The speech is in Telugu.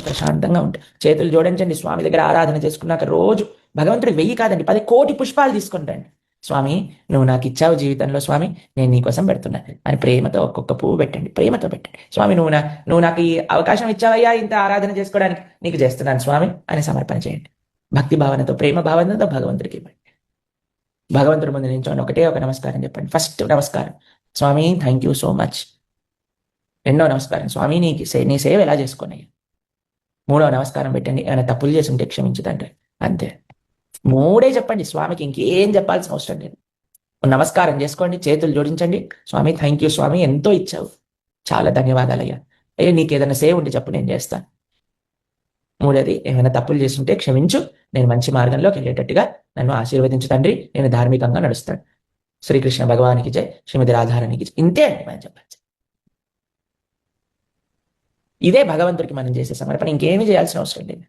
ప్రశాంతంగా ఉంటాయి. చేతులు జోడించండి, స్వామి దగ్గర ఆరాధన చేసుకున్నాక రోజు భగవంతుడి 1000 కాదండి 10 కోటి పుష్పాలు తీసుకొని రండి. స్వామి నువ్వు నాకు ఇచ్చావు జీవితంలో, స్వామి నేను నీకోసం పెడుతున్నాను అని ప్రేమతో ఒక్కొక్క పువ్వు పెట్టండి, ప్రేమతో పెట్టండి. స్వామి నువ్వు నాకు ఈ అవకాశం ఇచ్చావయ్యా ఇంత ఆరాధన చేసుకోవడానికి, నీకు చేస్తున్నాను స్వామి అని సమర్పణ చేయండి. భక్తి భావనతో, ప్రేమ భావనతో భగవంతుడికి ఇవ్వండి. భగవంతుడి ముందు నిల్చోండి, ఒకటే ఒక నమస్కారం చెప్పండి. ఫస్ట్ నమస్కారం, స్వామి థ్యాంక్ యూ సో మచ్. రెండో నమస్కారం, స్వామి నీ సేవ ఎలా చేసుకోనయ్యా. మూడవ నమస్కారం పెట్టండి, ఏమైనా తప్పులు చేసి ఉంటే క్షమించు తండ్రి. అంతే. మూడే చెప్పండి, స్వామికి ఇంకేం చెప్పాల్సిన అవసరం లేదు. నమస్కారం చేసుకోండి, చేతులు జోడించండి. స్వామి థ్యాంక్ యూ స్వామి, ఎంతో ఇచ్చావు, చాలా ధన్యవాదాలయ్యా. అయ్యో నీకు ఏదైనా సేవ ఉంటే చెప్పు, నేను చేస్తాను. మూడోది, ఏమైనా తప్పులు చేస్తుంటే క్షమించు, నేను మంచి మార్గంలోకి వెళ్ళేటట్టుగా నన్ను ఆశీర్వదించు తండ్రి, నేను ధార్మికంగా నడుస్తాను. శ్రీకృష్ణ భగవానికి జై, శ్రీమతి రాధారానికి జై. ఇంతే అండి మనం చెప్పచ్చు. ఇదే భగవంతుడికి మనం చేసే సమర్పణ, ఇంకేమీ చేయాల్సిన అవసరం లేదు.